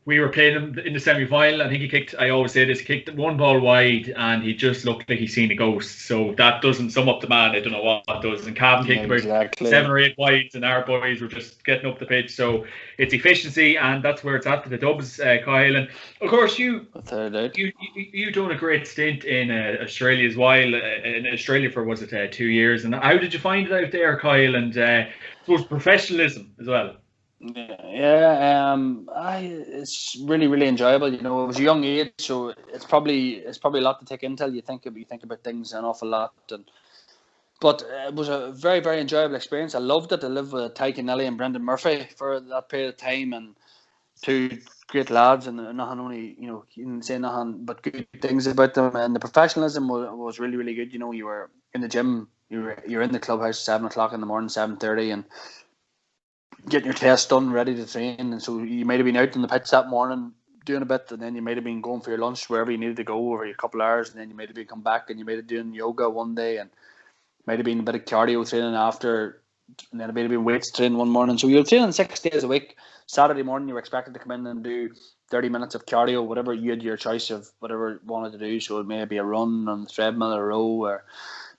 we were playing him in the semi-final. I think he kicked, I always say this, he kicked one ball wide and he just looked like he's seen a ghost. So that doesn't sum up the man. I don't know what does. And Cavan kicked about 7 or 8 wides and our boys were just getting up the pitch. So it's efficiency, and that's where it's at for the Dubs, Kyle. And of course, you done a great stint in Australia as well. In Australia for, was it 2 years? And how did you find it out there, Kyle? And I suppose professionalism as well. Yeah, it's really, really enjoyable. It was a young age, so it's probably a lot to take in till you think about things an awful lot. But it was a very, very enjoyable experience. I loved it. I lived with Ty Kennelly and Brendan Murphy for that period of time, and 2 great lads, and nothing only you can say nothing but good things about them. And the professionalism was really, really good. You were in the gym, you're in the clubhouse 7 o'clock in the morning, 7:30, and getting your test done, ready to train. And so you might have been out on the pitch that morning doing a bit, and then you might have been going for your lunch wherever you needed to go over a couple of hours, and then you might have been come back and you might have been doing yoga one day, and might have been a bit of cardio training after, and then it might have been weights training one morning. So you're training 6 days a week. Saturday morning you were expected to come in and do 30 minutes of cardio, whatever you had your choice of whatever you wanted to do. So it may be a run on the treadmill, a row, or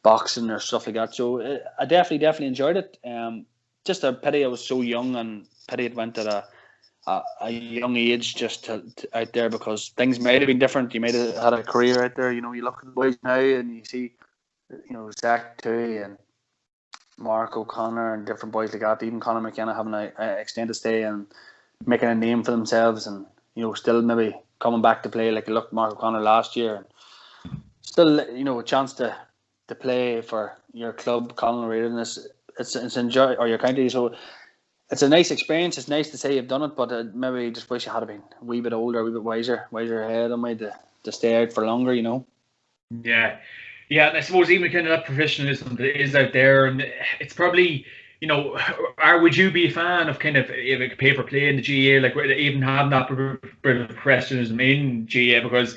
boxing or stuff like that. So I definitely enjoyed it. Just a pity I was so young, and pity it went at a young age just out there, because things might have been different. You might have had a career out there. You know, you look at the boys now and you see, you know, Zach Tui and Mark O'Connor and different boys like that. Even Conor McKenna having an extended stay and making a name for themselves, and you know, still maybe coming back to play. Like, you look, Mark O'Connor last year, and still, you know, a chance to play for your club, Colin Reardon. It's enjoy, or your county. So it's a nice experience. It's nice to say you've done it, but maybe just wish you had been a wee bit older, a wee bit wiser ahead on me to stay out for longer, you know. Yeah, and I suppose even kind of that professionalism that is out there, and it's probably, you know, would you be a fan of kind of like pay for play in the GA, like even having that bit of professionalism in GA? Because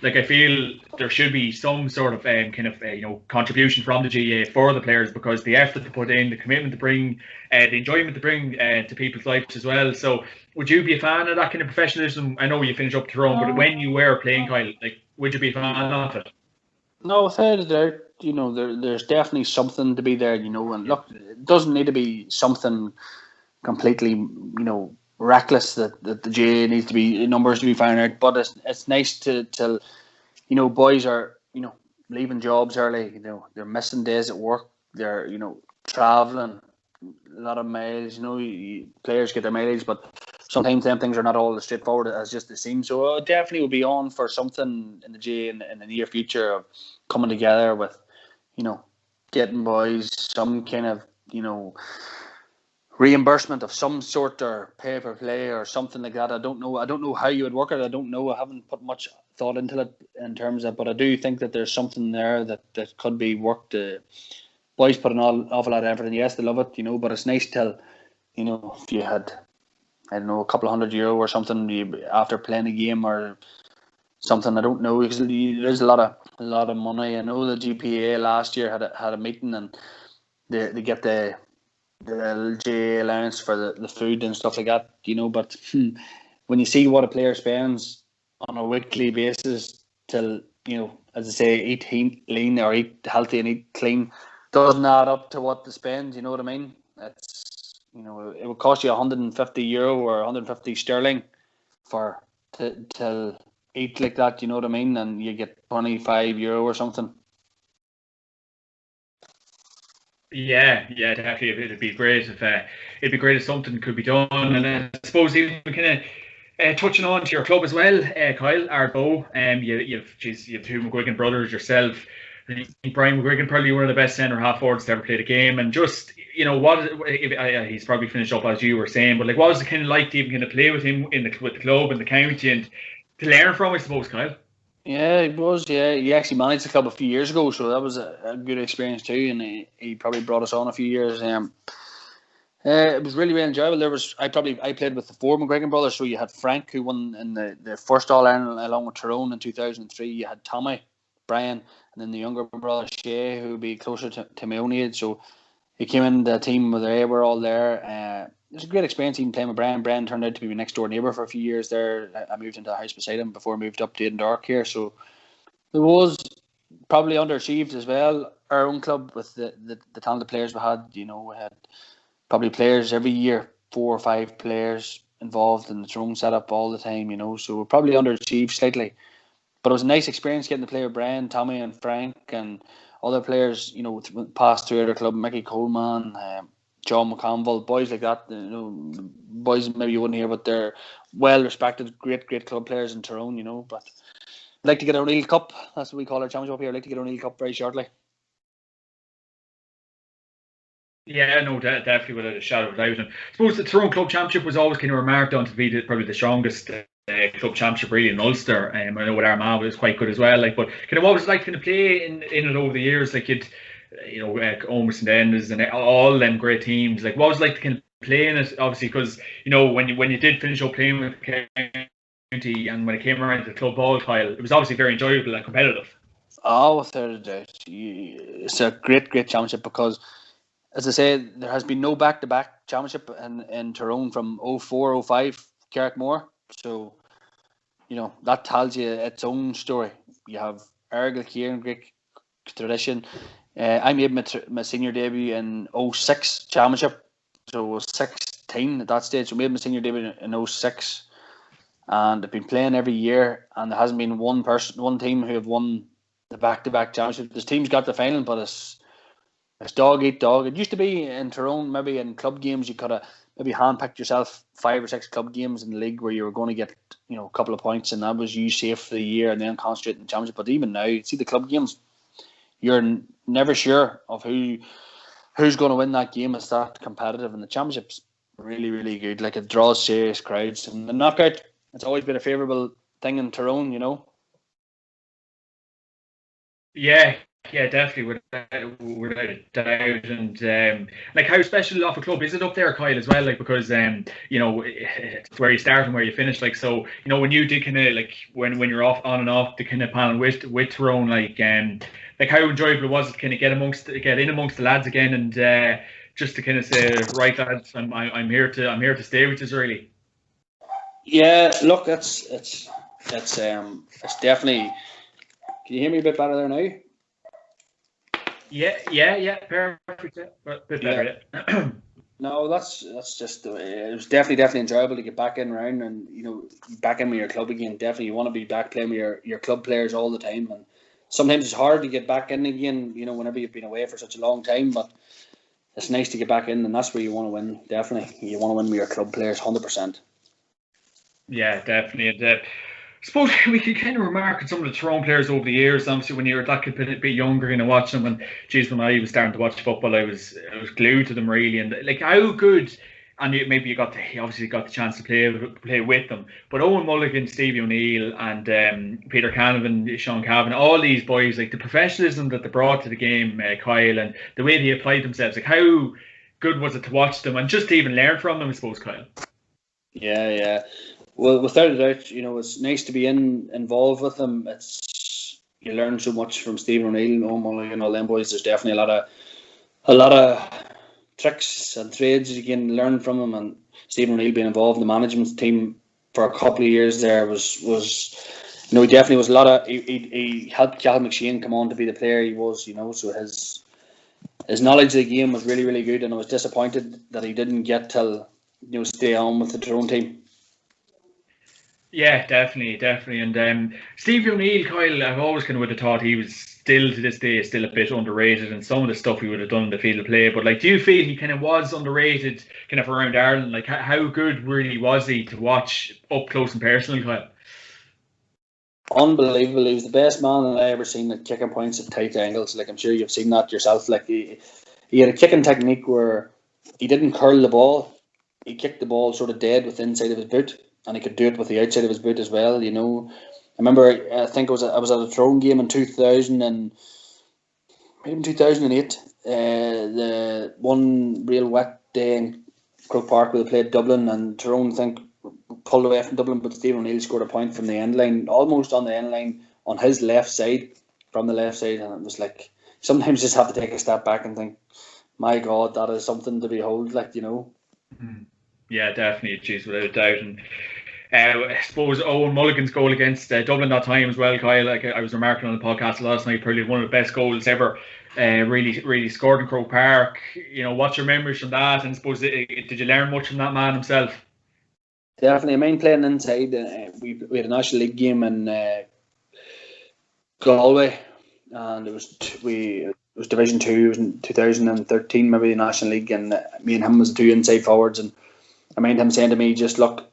like, I feel there should be some sort of kind of you know, contribution from the GA for the players, because the effort to put in, the commitment to bring, the enjoyment to bring to people's lives as well. So would you be a fan of that kind of professionalism? I know you finished up Tyrone, but when you were playing, Kyle, like, would you be a fan of it? No, without a doubt, you know, there's definitely something to be there, you know. And look, it doesn't need to be something completely, you know, reckless that the GA needs to be numbers to be found out. But it's nice to you know, boys are, you know, leaving jobs early. You know, they're missing days at work. They're, you know, traveling a lot of miles. You know, players get their mileage, but sometimes them things are not all as straightforward as just it seems. So I definitely will be on for something in the GA in the near future of coming together with, you know, getting boys some kind of, you know, reimbursement of some sort, or pay per play or something like that. I don't know how you would work it. I don't know. I haven't put much thought into it in terms of, but I do think that there's something there that could be worked. Boys put an awful lot of effort in. Yes, they love it, you know, but it's nice to, you know, if you had, I don't know, a couple of €100 or something after playing a game or something. I don't know, because there's a lot of money. I know the GPA last year had a meeting, and they get the LJ allowance for the food and stuff like that, you know. But when you see what a player spends on a weekly basis to, you know, as I say, eat lean or eat healthy and eat clean, doesn't add up to what they spend, you know what I mean? It's, you know, it would cost you €150 or 150 sterling to eat like that, you know what I mean? And you get €25 or something. Yeah, definitely. It'd be great if something could be done. And I suppose even kind of touching on to your club as well, Kyle, Ardbow. You've two McGuigan brothers yourself. I think Brian McGuigan, probably one of the best centre half forwards to ever play the game. And just, you know, he's probably finished up as you were saying, but like, what was it kind of like to even kind of play with him with the club and the county, and to learn from, I suppose, Kyle? Yeah, it was. Yeah, he actually managed the club a few years ago, so that was a good experience too. And he probably brought us on a few years. It was really, really enjoyable. I played with the four McGuigan brothers. So you had Frank, who won in the first All Ireland along with Tyrone in 2003. You had Tommy, Brian, and then the younger brother Shay, who would be closer to my own age. So he came in the team where they were all there. It was a great experience even playing with Brian. Brian turned out to be my next door neighbour for a few years there. I moved into a house beside him before I moved up to Dark here. So it was probably underachieved as well. Our own club with the talented players we had, you know, we had probably players every year, 4 or 5 players involved in the Tyrone setup all the time, you know. So we're probably underachieved slightly. But it was a nice experience getting to play with Brian, Tommy and Frank and other players, you know, passed through our club, Mickey Coleman, John McConville, boys like that, you know, boys maybe you wouldn't hear, but they're well respected, great club players in Tyrone, you know. But I'd like to get a O'Neill Cup. That's what we call our championship up here. I'd like to get an O'Neill Cup very shortly. Yeah, no, definitely without a shadow of a doubt. And I suppose the Tyrone Club Championship was always kind of remarked on to be probably the strongest club championship really in Ulster. I know with Armagh was quite good as well. Like, but kind of what was it like kind of play in it over the years? Like, you know, Omers and Ennis and all them great teams. Like, what was it like to kind of play in it? Obviously, because you know when you did finish up playing with county and when it came around to the club ball, Kyle, it was obviously very enjoyable and competitive. Oh, without a doubt, it's a great championship because, as I say, there has been no back-to-back championship in Tyrone from 04-05 Carrickmore. So, you know, that tells you its own story. You have Ergel here in Greek tradition. I made my senior debut in 06 championship. So it was team at that stage. So we made my senior debut in 06, and they've been playing every year, and there hasn't been one team who have won the back-to-back championship. This team's got the final, but it's dog eat dog. It used to be in Tyrone, maybe in club games, you could have maybe handpicked yourself 5 or 6 club games in the league where you were going to get, a couple of points, and that was you safe for the year and then concentrate in the championship. But even now, you see the club games, you're never sure of who's going to win that game. It's that competitive, and the championship's really, really good. Like, it draws serious crowds, and the knockout, it's always been a favourable thing in Tyrone, Yeah, definitely, without a doubt. And like, how special of a club is it up there, Kyle, as well? Like, because it's where you start and where you finish. Like, so when you did kind of like when you're off on and off the kind of panel with Tyrone, like how enjoyable was it to kind of get in amongst the lads again, and just to kind of say, right, lads, I'm here to stay with us, really. Yeah, look, it's definitely. Can you hear me a bit better there now? Yeah, perfect. Yeah. A bit better, yeah. No, that's just it was definitely enjoyable to get back in round and back in with your club again. Definitely, you want to be back playing with your club players all the time, and sometimes it's hard to get back in again. Whenever you've been away for such a long time, but it's nice to get back in, and that's where you want to win. Definitely, you want to win with your club players, 100%. Yeah, definitely. And I suppose we could kind of remark on some of the Tyrone players over the years. Obviously, when you're that bit younger, watching them. When I was starting to watch football, I was glued to them, really. And like, how good, and you got the chance to play with them. But Owen Mulligan, Stevie O'Neill, and Peter Canavan, Sean Cavan, all these boys, like the professionalism that they brought to the game, Kyle, and the way they applied themselves, like how good was it to watch them and just even learn from them, I suppose, Kyle? Yeah. Well, without a doubt, it's nice to be involved with them. You learn so much from Stephen O'Neill, Owen Mulligan, all them boys. There's definitely a lot of tricks and trades you can learn from them. And Stephen O'Neill being involved in the management team for a couple of years there was he definitely was a lot of. He helped Cal McShane come on to be the player he was. So his knowledge of the game was really, really good, and I was disappointed that he didn't get to stay on with the Tyrone team. Yeah, definitely. And Stevie O'Neill, Kyle, I've always kind of would have thought he was still to this day still a bit underrated in some of the stuff he would have done in the field of play. But like, do you feel he kind of was underrated kind of around Ireland? Like, how good really was he to watch up close and personal, Kyle? Unbelievable. He was the best man that I ever seen at kicking points at tight angles. Like, I'm sure you've seen that yourself. Like, he had a kicking technique where he didn't curl the ball. He kicked the ball sort of dead with the inside of his boot. And he could do it with the outside of his boot as well. I remember, I think I was at a Tyrone game in 2000 and maybe in 2008. The one real wet day in Croke Park where they played Dublin, and Tyrone, I think, pulled away from Dublin, but Stephen O'Neill scored a point from the end line, almost on the end line, on his left side, from the left side, and it was like, sometimes you just have to take a step back and think, my God, that is something to behold, Yeah, definitely, geez, without a doubt. And I suppose Owen Mulligan's goal against Dublin that time as well, Kyle. Like, I was remarking on the podcast last night, probably one of the best goals ever. Really scored in Croke Park. What's your memories from that? And I suppose, did you learn much from that man himself? Definitely. I mean, playing inside. We had a National League game in Galway, and it was Division 2. It was in 2013, maybe the National League, and me and him was the two inside forwards. And I mind him saying to me, just look,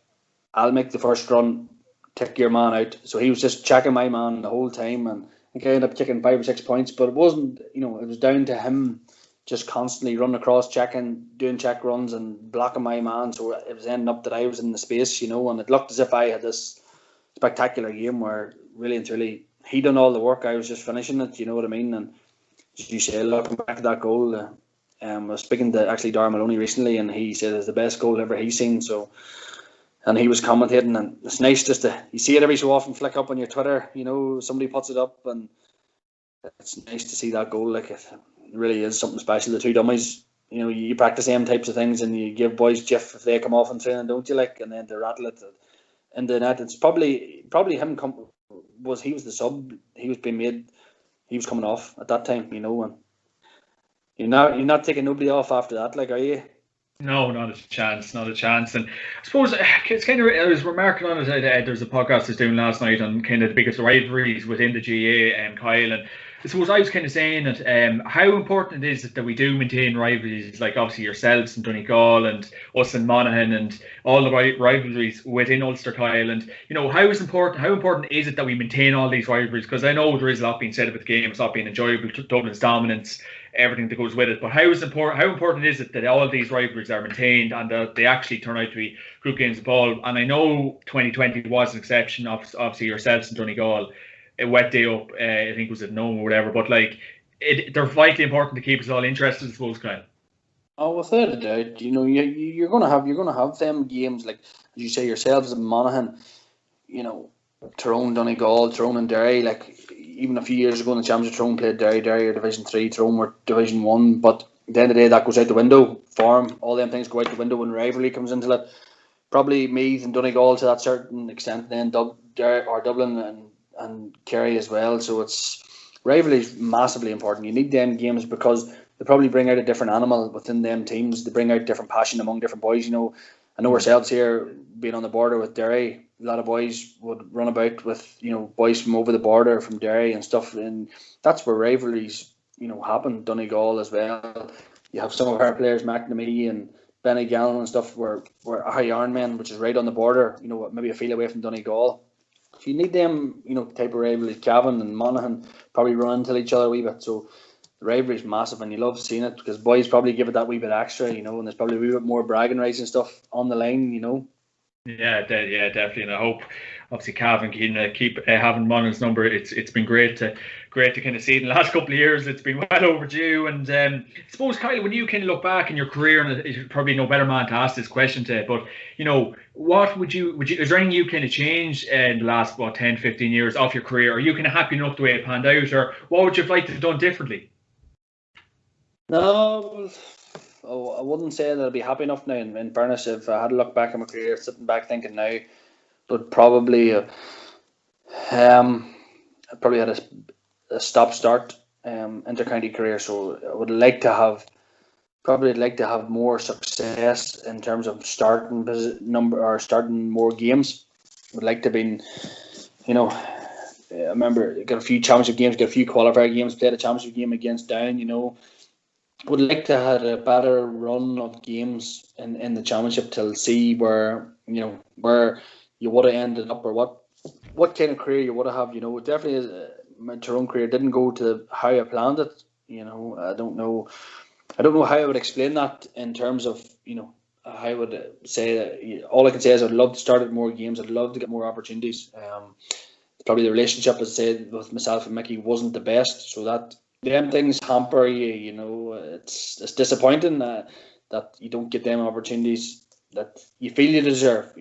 I'll make the first run, kick your man out. So he was just checking my man the whole time, and I think I ended up kicking 5 or 6 points. But it wasn't, it was down to him just constantly running across, checking, doing check runs and blocking my man. So it was ending up that I was in the space, and it looked as if I had this spectacular game where really and truly he done all the work. I was just finishing it, you know what I mean? And as you say, looking back at that goal, I was speaking to actually Darren Maloney recently, and he said it's the best goal ever he's seen. So, and he was commentating, and it's nice just you see it every so often flick up on your Twitter, somebody puts it up, and it's nice to see that goal. Like, it really is something special. The two dummies, you practice them types of things, and you give boys jiff if they come off in training, don't you? Like, and then to rattle it in the net. It's probably him. He was the sub. He was being made. He was coming off at that time, and you're not taking nobody off after that. Like, are you? No, not a chance, not a chance. And I suppose it's kind of, I was remarking on it, there's a podcast I was doing last night on kind of the biggest rivalries within the GA and Kyle. And I suppose I was kind of saying that how important it is that we do maintain rivalries, like obviously yourselves and Donegal and us and Monaghan and all the rivalries within Ulster, Kyle. And, how important is it that we maintain all these rivalries? Because I know there is a lot being said about the game, it's not being enjoyable, Dublin's dominance, everything that goes with it. But how important is it that all of these rivalries are maintained and that they actually turn out to be good games of ball? And I know 2020 was an exception, obviously yourselves in Donegal, a wet day up, I think was at Nome or whatever. But like, they're vitally important to keep us all interested, I suppose, Kyle. Oh, without a doubt, you're gonna have them games like, as you say, yourselves and Monaghan, Tyrone, Donegal, Tyrone and Derry. Like, even a few years ago in the Championship, Tyrone played Derry. Derry are Division 3, Tyrone were Division 1. But at the end of the day, that goes out the window. Form, all them things go out the window when rivalry comes into it. Probably Meath and Donegal to that certain extent, then Dublin and Kerry as well. So it's rivalry is massively important. You need them games because they probably bring out a different animal within them teams. They bring out different passion among different boys. I know ourselves here being on the border with Derry, a lot of boys would run about with boys from over the border from Derry and stuff, and that's where rivalries happen. Donegal as well. You have some of our players, McNamee and Benny Gallen and stuff, were High Yarnmen, which is right on the border. Maybe a field away from Donegal. So you need them, type of rivalries. Cavan and Monaghan probably run into each other a wee bit. So the rivalry is massive, and you love seeing it because boys probably give it that wee bit extra, and there's probably a wee bit more bragging rights and stuff on the line, Yeah, definitely, and I hope obviously Cavan can keep having Monaghan's number. It's been great to kind of see in the last couple of years. It's been well overdue, and I suppose, Kyle, when you kind of look back in your career, and you're probably no better man to ask this question to, but what would you is there anything you kind of changed in the last 10, 15 years of your career? Are you kind of happy enough the way it panned out, or what would you have liked to have done differently? No, I wouldn't say that I'd be happy enough now. In fairness, if I had to look back at my career, sitting back thinking now, but probably I probably had a stop-start inter-county career. So I would like to have more success in terms of starting more games. Would like to be, I remember got a few championship games, got a few qualifier games, played a championship game against Down. Would like to have a better run of games in the championship to see where you would have ended up, or what kind of career you would have. Definitely my Tyrone career didn't go to how I planned it. I don't know how I would explain that in terms of how I would say that. All I can say is I'd love to start at more games. I'd love to get more opportunities. Probably the relationship, as I said, with myself and Mickey wasn't the best, so that them things hamper you. It's disappointing that you don't get them opportunities that you feel you deserve.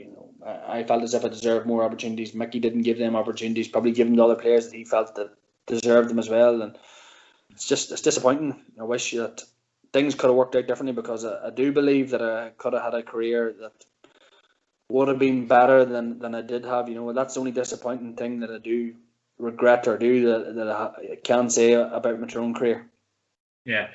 I felt as if I deserved more opportunities. Mickey didn't give them opportunities, probably give them to other players that he felt that deserved them as well, and it's disappointing. I wish that things could have worked out differently, because I do believe that I could have had a career that would have been better than I did have. That's the only disappointing thing that I do regret, or do that I can say about my own career. Yeah.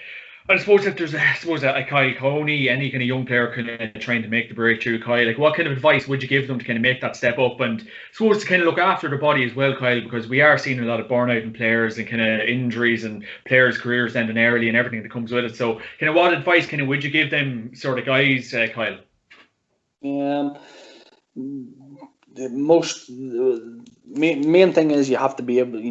I suppose if there's a Kyle Coney, any kind of young player kind of trying to make the breakthrough, Kyle, like what kind of advice would you give them to kind of make that step up? And I suppose to kind of look after their body as well, Kyle, because we are seeing a lot of burnout in players and kind of injuries and players' careers ending early and everything that comes with it. So kind of what advice kind of would you give them sort of guys, Kyle? The main thing is you have to be able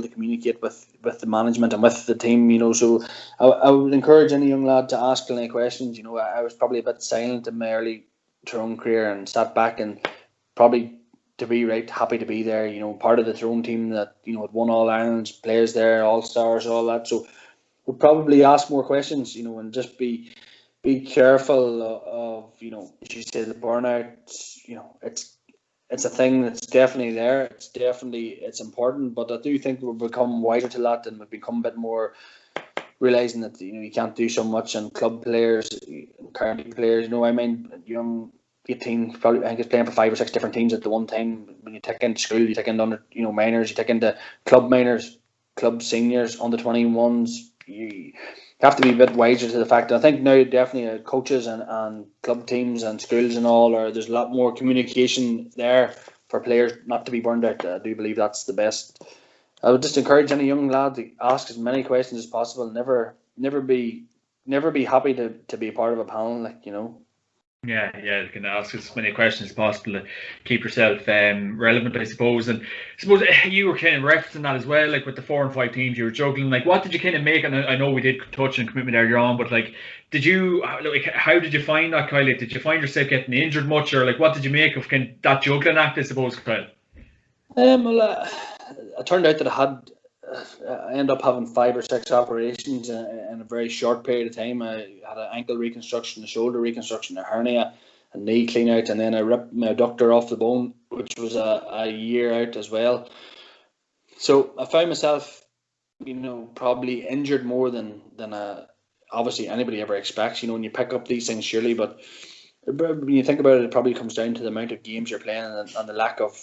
to communicate with the management and with the team. So I would encourage any young lad to ask any questions. I was probably a bit silent in my early Tyrone career and sat back, and probably to be happy to be there. Part of the Tyrone team that had won All Ireland's, players there, All Stars, all that. So would probably ask more questions. And just be careful of as you say, the burnout. It's a thing that's definitely there. It's important, but I do think we've become wiser to that, and we've become a bit more realizing that you can't do so much. And club players, county players, young 18, probably I think is playing for 5 or 6 different teams at the one time. When you take into school, you take into under minors, you take into club minors, club seniors, under 21s. have to be a bit wiser to the fact. I think now definitely coaches and club teams and schools and all there's a lot more communication there for players not to be burned out. I do believe that's the best. I would just encourage any young lad to ask as many questions as possible. Never be happy to be a part of a panel, like, you know. Yeah, you can ask as many questions as possible to keep yourself relevant, I suppose. And I suppose you were kind of referencing that as well, like with the 4 and 5 teams you were juggling. Like, what did you kind of make? And I know we did touch on commitment earlier on, but like, how did you find that, Kyle? Like, did you find yourself getting injured much, or like, what did you make of kind of that juggling act, I suppose, Kyle? Well, it turned out that I ended up having 5 or 6 operations in a very short period of time. I had an ankle reconstruction, a shoulder reconstruction, a hernia, a knee clean out, and then I ripped my adductor off the bone, which was a year out as well. So I found myself, you know, probably injured more than obviously anybody ever expects, you know, when you pick up these things, surely. But when you think about it, it probably comes down to the amount of games you're playing and the lack of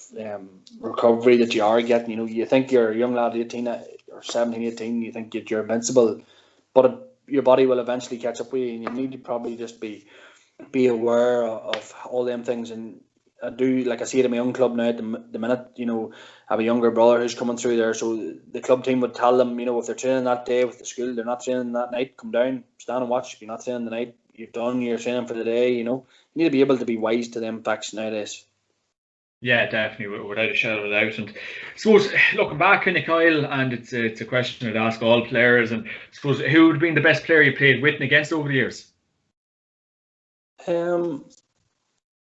recovery that you are getting. You know, you think you're a young lad, 18 or 17, 18, you think you're invincible, but your body will eventually catch up with you, and you need to probably just be aware of all them things. And I see it in my own club now at the minute, you know, I have a younger brother who's coming through there, so the club team would tell them, you know, if they're training that day with the school, they're not training that night, come down, stand and watch. If you're not training the night, you've done your training for the day, you know. You need to be able to be wise to them facts nowadays. Yeah, definitely, without a shadow of a doubt. And I suppose, looking back on Kyle, and it's a question I'd ask all players, and I suppose, who would have been the best player you played with and against over the years?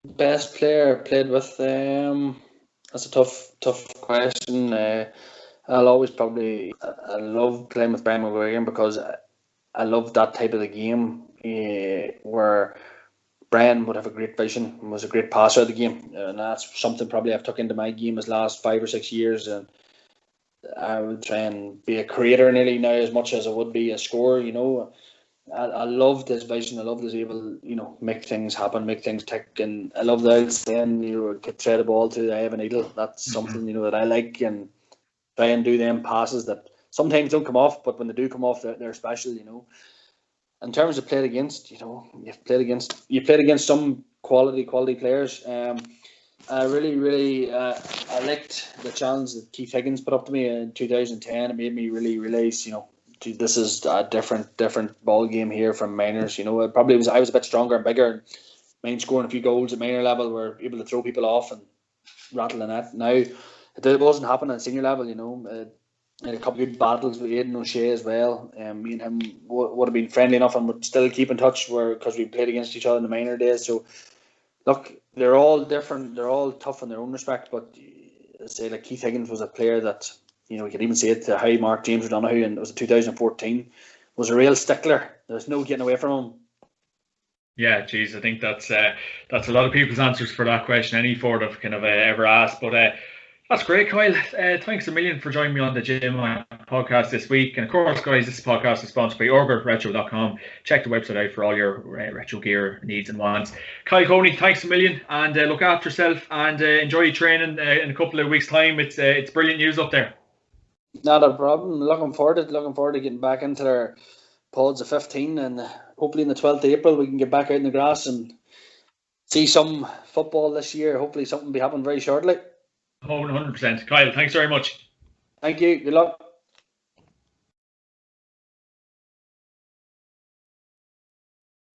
Best player I played with, that's a tough question. I'll always I love playing with Brian McGuigan, because I love that type of the game where Brian would have a great vision and was a great passer of the game, and that's something probably I've took into my game this last 5 or 6 years. And I would try and be a creator nearly now as much as I would be a scorer. You know, I love this vision. I love this able, you know, make things happen, make things tick, and I love the old saying, you know, could thread a ball to the eye of a needle. That's something, you know, that I like, and try and do them passes that sometimes don't come off, but when they do come off, they're special, you know. In terms of played against, you know, you've played against some quality players. I really I liked the challenge that Keith Higgins put up to me in 2010. It made me really realise, you know, this is a different ball game here from minors. You know, I was a bit stronger and bigger, and mine scoring a few goals at minor level were able to throw people off and rattle the net. Now it wasn't happening at senior level, you know. Had a couple of good battles with Aidan O'Shea as well. Me and him would have been friendly enough and would still keep in touch because we played against each other in the minor days. So look, they're all different. They're all tough in their own respect. But I say, like, Keith Higgins was a player that, you know, you could even say it to how Mark James O'Donoghue, and it was 2014, was a real stickler. There's no getting away from him. Yeah, geez, I think that's a lot of people's answers for that question any Ford have kind of ever asked. But that's great, Kyle. Thanks a million for joining me on the JMac Podcast this week. And of course, guys, this podcast is sponsored by Orga Retrowear.com. Check the website out for all your retro gear needs and wants. Kyle Coney, thanks a million, and look after yourself and enjoy your training in a couple of weeks' time. It's brilliant news up there. Not a problem. Looking forward to getting back into their pods of 15, and hopefully in the 12th of April we can get back out in the grass and see some football this year. Hopefully something will be happening very shortly. 100%. Kyle, thanks very much. Thank you. Good luck.